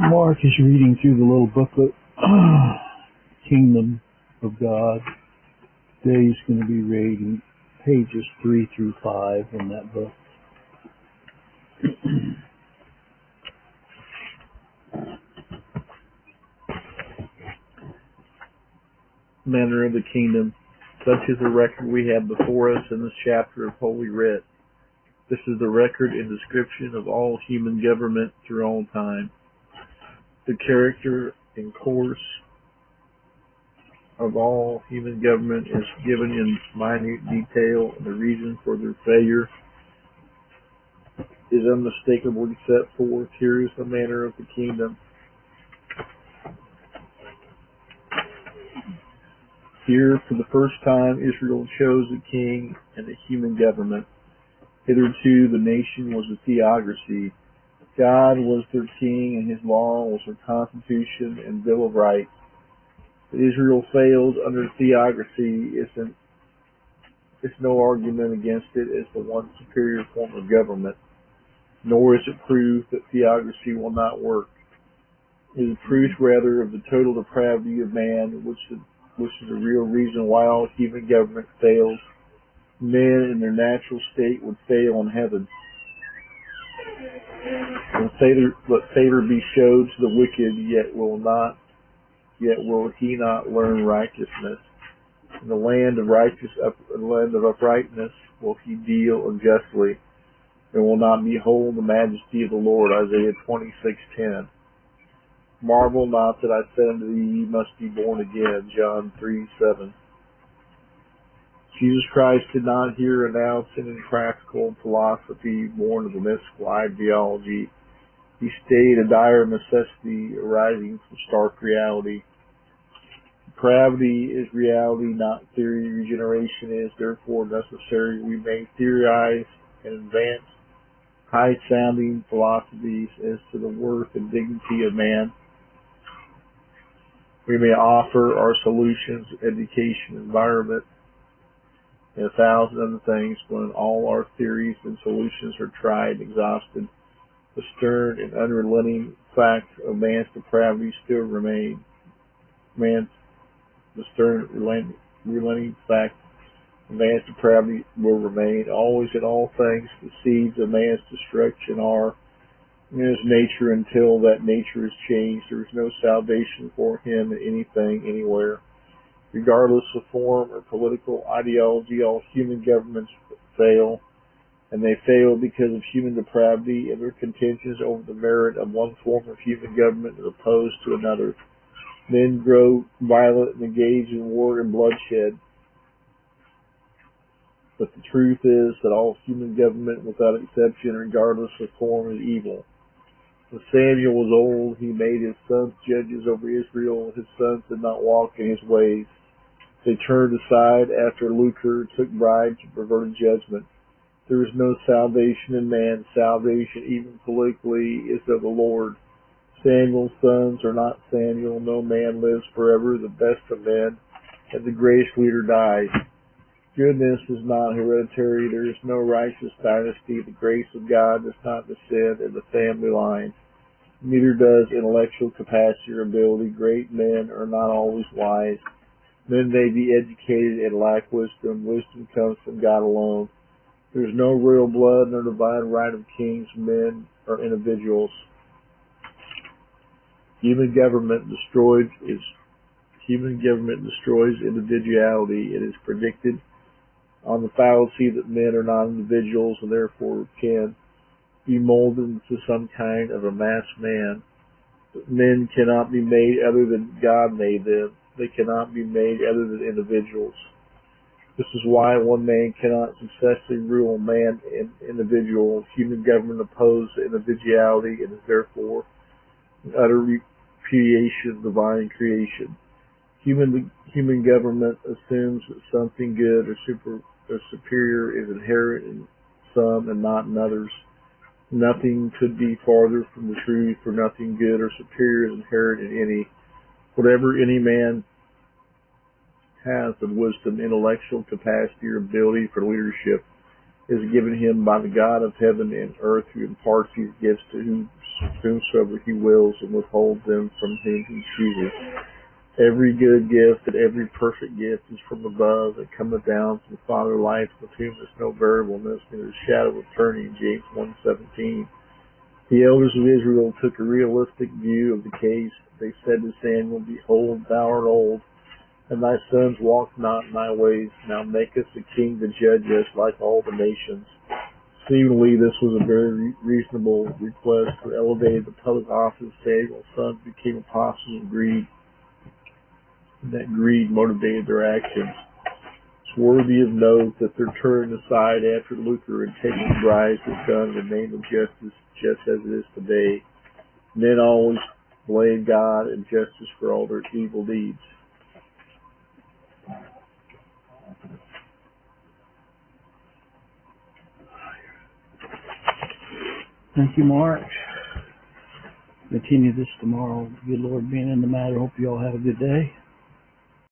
Mark is reading through the little booklet, Kingdom of God. Today he's going to be reading pages 3 through 5 in that book. Manner of the Kingdom. Such is the record we have before us in this chapter of Holy Writ. This is the record and description of all human government through all time. The character and course of all human government is given in minute detail, and the reason for their failure is unmistakably set forth. Here is the manner of the kingdom. Here, for the first time, Israel chose a king and a human government. Hitherto, the nation was a theocracy. God was their king, and his law was their constitution and Bill of Rights. That Israel failed under theocracy is no argument against it as the one superior form of government, nor is it proof that theocracy will not work. It is proof rather of the total depravity of man, which is the real reason why all human government fails. Men in their natural state would fail in heaven. Let favor be showed to the wicked, yet will he not learn righteousness. In the land of uprightness will he deal unjustly, and will not behold the majesty of the Lord. Isaiah 26:10. Marvel not that I said unto thee, ye must be born again. John 3:7. Jesus Christ did not here announce an impractical philosophy born of a mystical ideology. He stated a dire necessity arising from stark reality. Depravity is reality, not theory. Regeneration is therefore necessary. We may theorize and advance high-sounding philosophies as to the worth and dignity of man. We may offer our solutions, education, environment, and 1,000 other things. When all our theories and solutions are tried and exhausted, the stern and unrelenting fact of man's depravity still remains. The stern, relenting fact of man's depravity will remain. Always in all things, the seeds of man's destruction are in his nature. Until that nature is changed, there is no salvation for him in anything, anywhere. Regardless of form or political ideology, all human governments fail, and they fail because of human depravity and their contentions over the merit of one form of human government as opposed to another. Men grow violent and engage in war and bloodshed. But the truth is that all human government, without exception, regardless of form, is evil. When Samuel was old, he made his sons judges over Israel. His sons did not walk in his ways. They turned aside after lucre, took bribes, and perverted judgment. There is no salvation in man. Salvation, even politically, is of the Lord. Samuel's sons are not Samuel. No man lives forever. The best of men and the greatest leader dies. Goodness is not hereditary. There is no righteous dynasty. The grace of God does not descend in the family line. Neither does intellectual capacity or ability. Great men are not always wise. Men may be educated and lack wisdom. Wisdom comes from God alone. There is no royal blood nor divine right of kings. Men are individuals. Human government destroys individuality. It is predicted on the fallacy that men are not individuals and therefore can be molded into some kind of a mass man. But men cannot be made other than God made them. They cannot be made other than individuals. This is why one man cannot successfully rule man and individual. Human government opposes individuality and is therefore an utter repudiation of divine creation. Human government assumes that something good or superior is inherent in some and not in others. Nothing could be farther from the truth, for nothing good or superior is inherent in any. Whatever any man has of wisdom, intellectual capacity, or ability for leadership is given him by the God of heaven and earth, who imparts these gifts to whomsoever he wills, and withhold them from whom he chooses. Every good gift and every perfect gift is from above, and cometh down from the Father of lights, with whom is no variableness, neither shadow of turning. James 1:17. The elders of Israel took a realistic view of the case. They said to Samuel, Behold, thou art old, and thy sons walk not in thy ways. Now make us a king to judge us like all the nations. Seemingly, this was a very reasonable request, for elevated the public office. Samuel's sons became apostles of greed, and that greed motivated their actions. It's worthy of note that their turning aside after Luther and taking bribes was done in the name of justice, just as it is today. Men always blame God and justice for all their evil deeds. Thank you, Mark. Continue this tomorrow. Good Lord being in the matter. Hope you all have a good day.